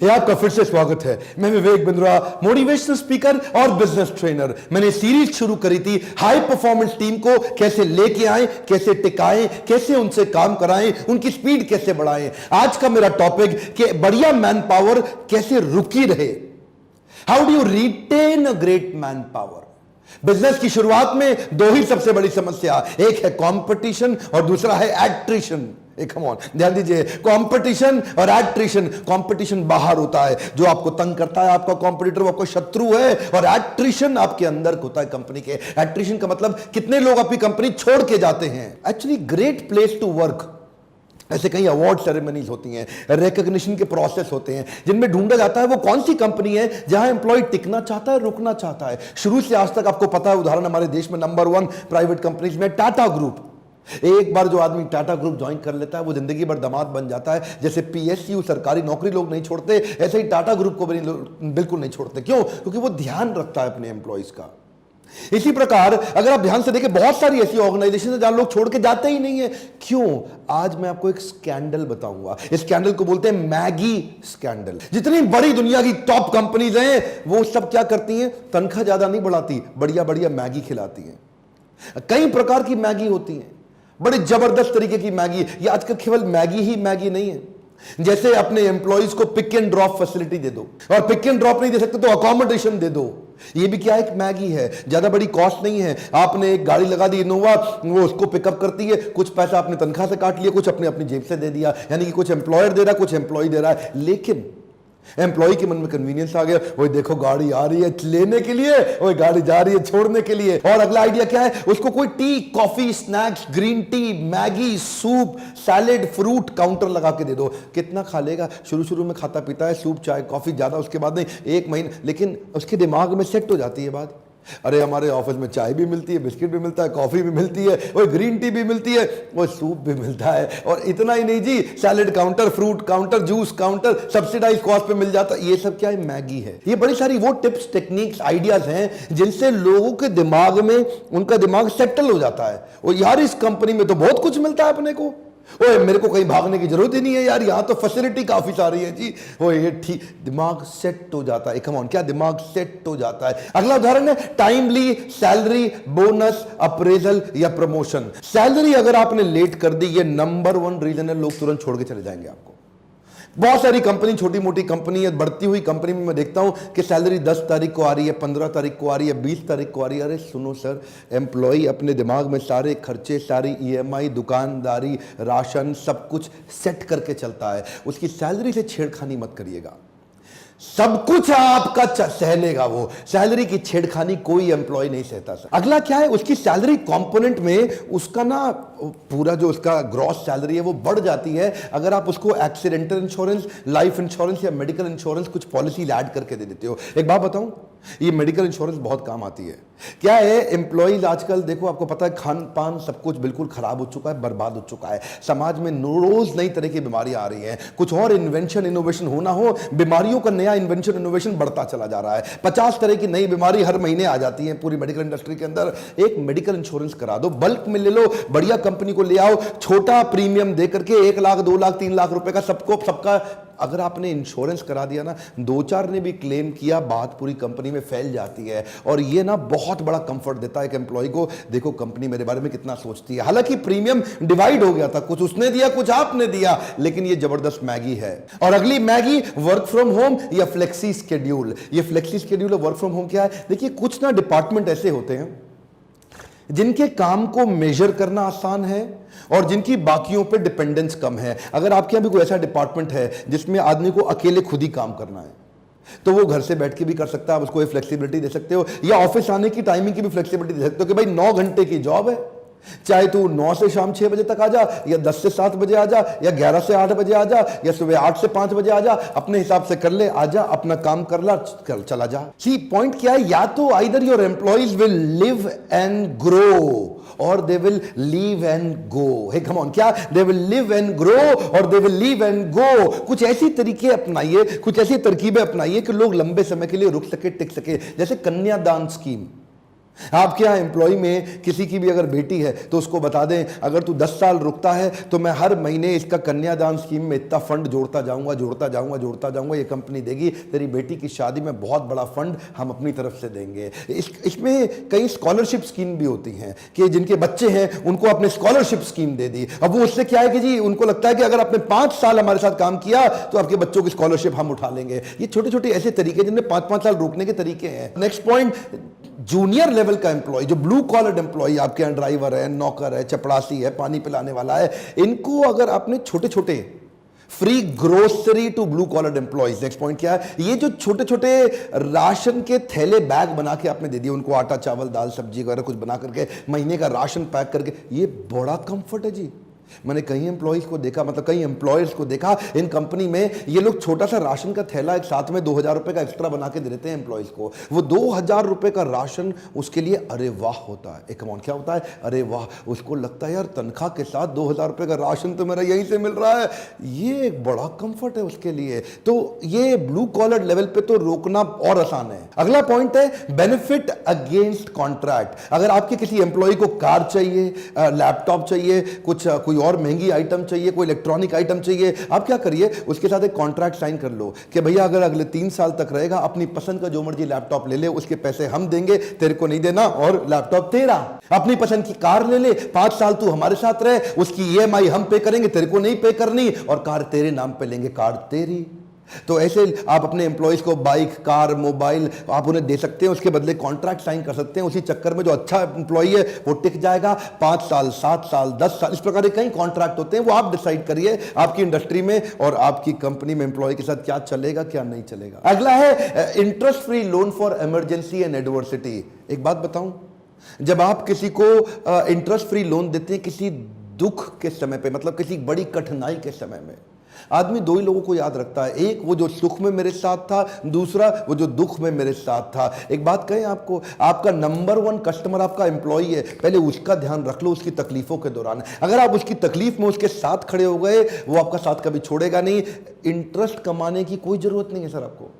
ये आपका फिर से स्वागत है। मैं विवेक बिंद्रा, मोटिवेशनल स्पीकर और बिजनेस ट्रेनर। मैंने सीरीज शुरू करी थी हाई परफॉर्मेंस टीम को कैसे लेके आए, कैसे टिकाएं, कैसे उनसे काम कराएं, उनकी स्पीड कैसे बढ़ाएं। आज का मेरा टॉपिक कि बढ़िया मैन पावर कैसे रुकी रहे। How do you retain a great man power. Business की शुरुआत में दो ही सबसे बड़ी समस्या, एक है कंपटीशन और दूसरा है एट्रिशन। कम ऑन, ध्यान दीजिए, कंपटीशन और एट्रिशन। कंपटीशन बाहर होता है, जो आपको तंग करता है, आपका कंपटीटर वो आपका शत्रु है, और एट्रिशन आपके अंदर होता है कंपनी के। एट्रिशन का मतलब कितने लोग अपनी कंपनी छोड़ के जाते हैं। Actually great place to work, ऐसे कई अवार्ड सेरेमनीज होती हैं, रिकॉग्निशन के प्रोसेस होते हैं, जिनमें ढूंढा जाता है वो कौन सी कंपनी है जहां एम्प्लॉय टिकना चाहता है, रुकना चाहता है। शुरू से आज तक आपको पता है, उदाहरण हमारे देश में नंबर 1 प्राइवेट कंपनीज में टाटा ग्रुप। एक बार जो आदमी टाटा ग्रुप ज्वाइन कर लेता है वो जिंदगी भर दामाद बन जाता है। जैसे पीएसयू सरकारी नौकरी लोग नहीं छोड़ते, ऐसे ही टाटा ग्रुप को भी बिल्कुल नहीं छोड़ते। क्यों? क्योंकि वो ध्यान रखता है अपने एम्प्लॉयज का। इसी प्रकार अगर आप ध्यान से देखें, बहुत सारी ऐसी ऑर्गेनाइजेशन है जहां लोग छोड़ के जाते ही नहीं है। क्यों? आज मैं आपको एक स्कैंडल बताऊंगा। इस स्कैंडल को बोलते हैं मैगी स्कैंडल। जितनी बड़ी दुनिया की टॉप कंपनीज हैं वो सब क्या करती हैं? तनख्वाह ज्यादा नहीं बढ़ाती, बढ़िया बढ़िया मैगी खिलाती हैं। कई प्रकार की मैगी होती है, बड़े जबरदस्त तरीके की मैगी। ये आजकल केवल मैगी ही मैगी नहीं है। जैसे अपने एम्प्लॉइज को पिक एंड ड्रॉप फैसिलिटी दे दो, और पिक एंड ड्रॉप नहीं दे सकते तो अकोमोडेशन दे दो। ये भी क्या, एक मैगी है, ज्यादा बड़ी कॉस्ट नहीं है। आपने एक गाड़ी लगा दी इनोवा, वो उसको पिकअप करती है, कुछ पैसा अपने तनख्वाह से काट लिया, कुछ अपने अपनी जेब से दे दिया। यानी कि कुछ एम्प्लॉयर दे रहा है, कुछ एम्प्लॉय दे रहा है। लेकिन एम्प्लॉय के मन में कन्वीनियंस आ गया, वो देखो गाड़ी आ रही है लेने के लिए, वो गाड़ी जा रही है छोड़ने के लिए। और अगला आइडिया क्या है? उसको कोई T, coffee, snacks, green tea, Maggi, soup, salad, fruit counter लगा के दे दो। कितना खा लेगा? शुरू शुरू में खाता पीता है, सूप, चाय, कॉफी, ज्यादा उसके बाद नहीं, एक महीने। लेकिन उसके दिमाग में सेट हो जाती है बात, अरे हमारे ऑफिस में चाय भी मिलती है, बिस्किट भी मिलता है, कॉफी भी मिलती है, वो ग्रीन टी भी मिलती है, वो सूप भी मिलता है। और इतना ही नहीं जी, salad counter, fruit counter, juice counter subsidise cost पे मिल जाता है। ये सब क्या है? मैगी है। ये बड़ी सारी वो टिप्स, टेक्निक्स, आइडियाज हैं जिनसे लोगों के दिमाग में उनका दिमाग सेटल हो जाता है। और यार इस कंपनी में तो बहुत कुछ मिलता है अपने को, ओए मेरे को कहीं भागने की जरूरत ही नहीं है यार, यहां तो फैसिलिटी काफी सारी है जी। ओए ये ठीक, दिमाग सेट हो जाता है। कम ऑन, क्या दिमाग सेट हो जाता है। अगला उदाहरण है टाइमली सैलरी, बोनस, अप्रेजल या प्रमोशन। सैलरी अगर आपने लेट कर दी, ये नंबर 1 रीजन है, लोग तुरंत छोड़ के चले जाएंगे आपको। बहुत सारी कंपनी, छोटी मोटी कंपनी है, बढ़ती हुई कंपनी में मैं देखता हूं कि सैलरी 10 तारीख को आ रही है, 15 तारीख को आ रही है, 20 तारीख को आ रही है। अरे सुनो सर, एम्प्लॉय अपने दिमाग में सारे खर्चे, सारी ईएमआई, दुकानदारी, राशन, सब कुछ सेट करके चलता है। उसकी सैलरी से छेड़खानी मत करिएगा, सब कुछ आपका सह लेगा वो। सैलरी की छेड़खानी कोई एम्प्लॉय नहीं सहता सर। अगला क्या है? उसकी सैलरी कंपोनेंट में उसका ना पूरा जो उसका ग्रॉस सैलरी है वो बढ़ जाती है अगर आप उसको एक्सीडेंटल इंश्योरेंस, लाइफ इंश्योरेंस या मेडिकल इंश्योरेंस कुछ पॉलिसी ऐड करके दे देते हो। एक बात बताऊं, ये मेडिकल इंश्योरेंस बहुत काम आती है। क्या है, एम्प्लॉइज आजकल देखो, आपको पता है खान पान सब कुछ बिल्कुल खराब हो चुका है, बर्बाद हो चुका है। समाज में रोज नई तरह की बीमारियां आ रही हैं। कुछ और इन्वेंशन, इनोवेशन होना हो, बीमारियों का नया इन्वेंशन, इनोवेशन बढ़ता चला जा रहा है। 50 तरह की नई बीमारी हर महीने आ जाती है पूरी मेडिकल इंडस्ट्री के अंदर। एक मेडिकल इंश्योरेंस करा दो, बल्क में ले लो, बढ़िया कंपनी को ले आओ, छोटा प्रीमियम दे करके 1 लाख, 2 लाख, 3 लाख रुपए का सबका अगर आपने इंश्योरेंस करा दिया ना, 2-4 ने भी क्लेम किया, बात पूरी कंपनी में फैल जाती है। और ये ना बहुत बड़ा कंफर्ट देता है एक एम्प्लॉय को, देखो कंपनी मेरे बारे में कितना सोचती है। हालांकि प्रीमियम डिवाइड हो गया था, कुछ उसने दिया, कुछ आपने दिया, लेकिन ये जबरदस्त मैगी है। और अगली मैगी, वर्क फ्रॉम होम या फ्लेक्सी शेड्यूल। ये फ्लेक्सी शेड्यूल और वर्क फ्रॉम होम क्या है? देखिए, कुछ ना डिपार्टमेंट ऐसे होते हैं जिनके काम को मेजर करना आसान है और जिनकी बाकियों पे डिपेंडेंस कम है। अगर आपके यहां भी कोई ऐसा डिपार्टमेंट है जिसमें आदमी को अकेले खुद ही काम करना है, तो वो घर से बैठ के भी कर सकता है, आप उसको फ्लेक्सिबिलिटी दे सकते हो, या ऑफिस आने की टाइमिंग की भी फ्लेक्सिबिलिटी दे सकते हो कि भाई 9 घंटे की जॉब है, चाहे तू 9 से शाम 6 बजे तक आ जा, या 10 से 7 बजे आ जा, या 11 से 8 बजे आ जा, या सुबह 8 से 5 बजे आ जा, अपने हिसाब से कर ले, आ जा, अपना काम कर ला, चला जा। सी पॉइंट क्या है? या तो either your employees will live and grow और they will leave and go. Hey come on, क्या? They will live and grow और they will leave and go. कुछ ऐसी तरीके अपनाइए, कुछ ऐसी तरकीबें अपनाइए कि लोग लंबे समय के लिए रुक सके, टिक सके। जैसे कन्यादान स्कीम, आपके यहाँ एम्प्लॉय में किसी की भी अगर बेटी है तो उसको बता दें, अगर तू 10 साल रुकता है तो मैं हर महीने इसका कन्यादान स्कीम में इतना फंड जोड़ता जाऊंगा, ये कंपनी देगी, तेरी बेटी की शादी में बहुत बड़ा फंड हम अपनी तरफ से देंगे। इसमें कई स्कॉलरशिप स्कीम भी होती हैं कि जिनके बच्चे हैं उनको अपने स्कॉलरशिप स्कीम दे दी। अब वो उससे क्या है कि जी उनको लगता है कि अगर आपने 5 साल हमारे साथ काम किया तो आपके बच्चों की स्कॉलरशिप हम उठा लेंगे। ये छोटे छोटे ऐसे तरीके जिनमें 5-5 साल रोकने के तरीके हैं। नेक्स्ट पॉइंट, जूनियर लेवल का एम्प्लॉय, जो ब्लू कॉलर एम्प्लॉय, आपके यहाँ ड्राइवर है, नौकर है, चपड़ासी है, पानी पिलाने वाला है, इनको अगर आपने छोटे छोटे free grocery to blue collar employees. Next point क्या है, ये जो छोटे छोटे राशन के थैले बैग बना के आपने दे दिए उनको, आटा चावल दाल सब्जी वगैरह कुछ बना करके महीने का राशन पैक करके, ये बड़ा कंफर्ट है जी। मैंने कई एम्प्लॉयज को देखा, मतलब कई एम्प्लॉयर्स को देखा इन कंपनी में, ये लोग छोटा सा राशन का थैला एक साथ में 2000 रुपए का एक्स्ट्रा बना के दे देते हैं एम्प्लॉयज को। वो 2000 रुपए का राशन उसके लिए अरे वाह होता है। एक अमाउंट क्या होता है, अरे वाह। उसको लगता है यार तनख्वाह के साथ 2000 रुपए का राशन तो मेरा यहीं से मिल रहा है, ये एक बड़ा कंफर्ट है उसके लिए। तो ये ब्लू कॉलर लेवल पे तो रोकना और आसान है। अगला पॉइंट है बेनिफिट अगेंस्ट कॉन्ट्रैक्ट। अगर आपके किसी एम्प्लॉय को कार चाहिए, लैपटॉप चाहिए, कोई और महंगी आइटम चाहिए, कोई इलेक्ट्रॉनिक आइटम चाहिए, आप क्या करिए, उसके साथ एक कॉन्ट्रैक्ट साइन कर लो कि भैया अगर अगले 3 साल तक रहेगा अपनी पसंद का जो मर्जी लैपटॉप ले ले, उसके पैसे हम देंगे, तेरे को नहीं देना और लैपटॉप तेरा। अपनी पसंद की कार ले ले, 5 साल तू हमारे साथ रहे, उसकी EMI हम पे करेंगे, तेरे को नहीं पे करनी, और कार तेरे नाम पे लेंगे, कार तेरी। तो ऐसे आप अपने एम्प्लॉयज को बाइक, कार, मोबाइल आप उन्हें दे सकते हैं, उसके बदले कॉन्ट्रैक्ट साइन कर सकते हैं। उसी चक्कर में जो अच्छा एम्प्लॉय है वो टिक जाएगा 5 साल, 7 साल, 10 साल, इस प्रकार के कई कॉन्ट्रैक्ट होते हैं। वो आप डिसाइड करिए आपकी इंडस्ट्री में और आपकी कंपनी में एम्प्लॉय के साथ क्या चलेगा क्या नहीं चलेगा। अगला है interest free loan for emergency and adversity. एक बात बताऊं, जब आप किसी को इंटरेस्ट फ्री लोन देते हैं किसी दुख के समय पे, मतलब किसी बड़ी कठिनाई के समय में, आदमी 2 ही लोगों को याद रखता है, एक वो जो सुख में मेरे साथ था, दूसरा वो जो दुख में मेरे साथ था। एक बात कहें आपको, आपका नंबर 1 कस्टमर आपका एम्प्लॉय है, पहले उसका ध्यान रख लो उसकी तकलीफों के दौरान। अगर आप उसकी तकलीफ में उसके साथ खड़े हो गए, वो आपका साथ कभी छोड़ेगा नहीं। इंटरेस्ट कमाने की कोई जरूरत नहीं है सर आपको।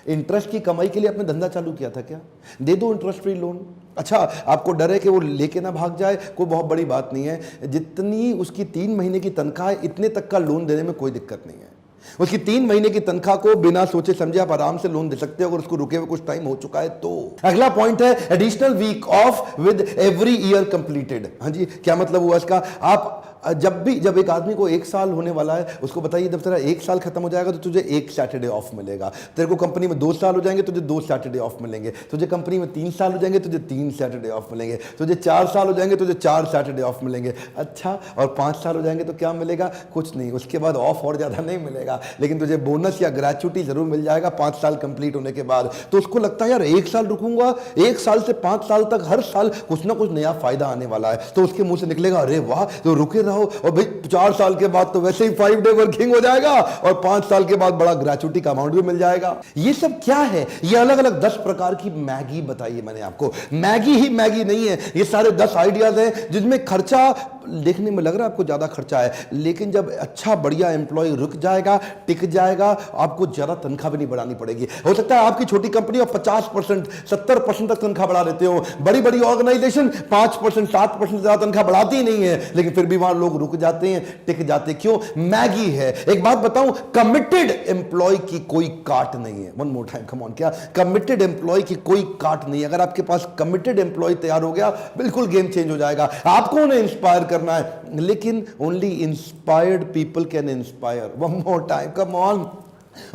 इंटरेस्ट की कमाई के लिए आपने धंधा चालू किया था क्या? दे दो इंटरेस्ट फ्री लोन। अच्छा, आपको डर है कि वो लेके ना भाग जाए, कोई बहुत बड़ी बात नहीं है। जितनी उसकी 3 महीने की तनख्वाह है, इतने तक का लोन देने में कोई दिक्कत नहीं है। उसकी 3 महीने की तनख्वाह को बिना सोचे समझे आप आराम से लोन दे सकते हो, अगर उसको रुके हुए कुछ टाइम हो चुका है तो। अगला पॉइंट है additional week off with every year completed. हाँ जी, क्या मतलब हुआ इसका? आप जब एक आदमी को 1 साल होने वाला है, उसको बताइए जब तेरा 1 साल खत्म हो जाएगा तो तुझे 1 सैटरडे ऑफ मिलेगा। तेरे को कंपनी में 2 साल हो जाएंगे तुझे 2 सैटरडे ऑफ मिलेंगे। तुझे कंपनी में 3 साल हो जाएंगे तुझे 3 सैटरडे ऑफ मिलेंगे। तुझे 4 साल हो जाएंगे तुझे 4 सैटरडे ऑफ मिलेंगे। अच्छा, और 5 साल हो जाएंगे तो क्या मिलेगा? कुछ नहीं, उसके बाद ऑफ और ज्यादा नहीं मिलेगा, लेकिन तुझे बोनस या ग्रेचुटी जरूर मिल जाएगा 5 साल कंप्लीट होने के बाद। तो उसको लगता है यार 1 साल रुकूंगा, 1 साल से 5 साल तक हर साल कुछ ना कुछ नया फायदा आने वाला है। तो उसके मुंह से निकलेगा अरे वाह, तो रुके रहो। और भाई 4 साल के बाद तो वैसे ही 5 डे वर्किंग हो जाएगा और 5 साल के बाद बड़ा ग्रेचुटी का अमाउंट भी मिल जाएगा। ये सब क्या है? ये अलग अलग 10 प्रकार की मैगी बताइए मैंने आपको। मैगी ही मैगी नहीं है, ये सारे 10 आइडियाज हैं जिसमें खर्चा देखने में लग रहा है आपको ज्यादा खर्चा है, लेकिन जब अच्छा बढ़िया एम्प्लॉय रुक जाएगा, टिक जाएगा, आपको ज्यादा तनख्वाह भी नहीं बढ़ानी पड़ेगी। हो सकता है आपकी छोटी कंपनी और 50%, 70% तक तनख्वाह बढ़ा देते हो। बड़ी बड़ी ऑर्गेनाइजेशन 5%, 7% ज्यादा तनख्वाह बढ़ाती ही नहीं है, लेकिन फिर भी वहां लोग रुक जाते हैं, टिक जाते। क्यों? मैगी है। एक बात बताऊं, कमिटेड एम्प्लॉय की कोई काट नहीं है। One more time, come on, क्या? कमिटेड एम्प्लॉय की कोई काट नहीं है। अगर आपके पास कमिटेड एम्प्लॉय तैयार हो गया, बिल्कुल गेम चेंज हो जाएगा। आपको उन्हें इंस्पायर करना है, लेकिन only inspired people can inspire. One more time, come on,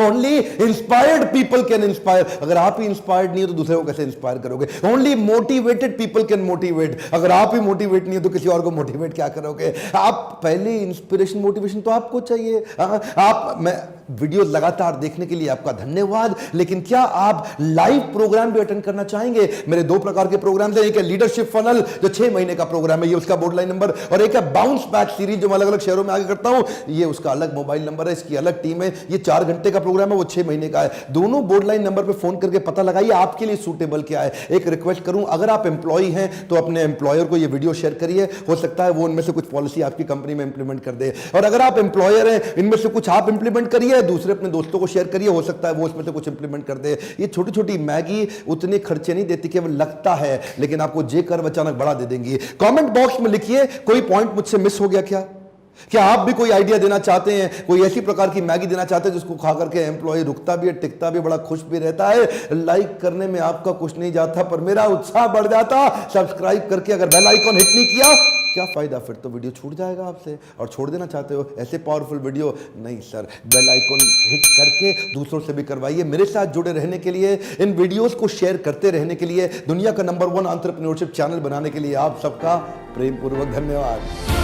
only inspired people can inspire. अगर आप ही इंस्पायर्ड नहीं हो तो दूसरे को कैसे इंस्पायर करोगे? Only motivated people can motivate. अगर आप ही मोटिवेट नहीं हो तो किसी और को मोटिवेट क्या करोगे? आप पहले इंस्पिरेशन, मोटिवेशन तो आपको चाहिए। मैं वीडियो लगातार देखने के लिए आपका धन्यवाद, लेकिन क्या आप लाइव प्रोग्राम भी अटेंड करना चाहेंगे? मेरे 2 प्रकार के प्रोग्राम हैं, एक है लीडरशिप फनल जो 6 महीने का प्रोग्राम है, ये उसका बोर्ड लाइन नंबर, और एक है बाउंस बैक सीरीज जो मैं अलग अलग शहरों में आगे करता हूं, ये उसका अलग मोबाइल नंबर है, इसकी अलग टीम है। ये 4 घंटे का प्रोग्राम है, वो 6 महीने का है। दोनों बोर्ड लाइन नंबर पे फोन करके पता लगाइए आपके लिए सूटेबल क्या है। एक रिक्वेस्ट करूं, अगर आप एम्प्लॉय हैं तो अपने एम्प्लॉयर को ये वीडियो शेयर करिए, हो सकता है वो इनमें से कुछ पॉलिसी आपकी कंपनी में इंप्लीमेंट कर दे। और अगर आप एम्प्लॉयर हैं, इनमें से कुछ आप इंप्लीमेंट करिए, दूसरे अपने दोस्तों को शेयर करिए, हो सकता है वो उसमें से कुछ इंप्लीमेंट कर दे। ये छोटी छोटी मैगी उतने खर्चे नहीं देती, केवल लगता है, लेकिन आपको जे कर्व अचानक बढ़ा दे देंगी। कमेंट बॉक्स में लिखिए कोई पॉइंट मुझसे मिस हो गया क्या आप भी कोई आइडिया देना चाहते हैं, कोई ऐसी प्रकार की मैगी देना चाहते हैं जिसको खा करके एम्प्लॉय रुकता भी है, टिकता भी, बड़ा खुश भी रहता है। लाइक करने में आपका कुछ नहीं जाता, पर मेरा उत्साह बढ़ जाता। सब्सक्राइब करके अगर बेल आइकॉन हिट नहीं किया, क्या फायदा, फिर तो वीडियो छूट जाएगा आपसे। और छोड़ देना चाहते हो ऐसे पावरफुल वीडियो? नहीं सर, बेल आइकॉन हिट करके दूसरों से भी करवाइए। मेरे साथ जुड़े रहने के लिए, इन वीडियोस को शेयर करते रहने के लिए, दुनिया का नंबर 1 एंटरप्रेन्योरशिप चैनल बनाने के लिए आप सबका प्रेम पूर्वक धन्यवाद।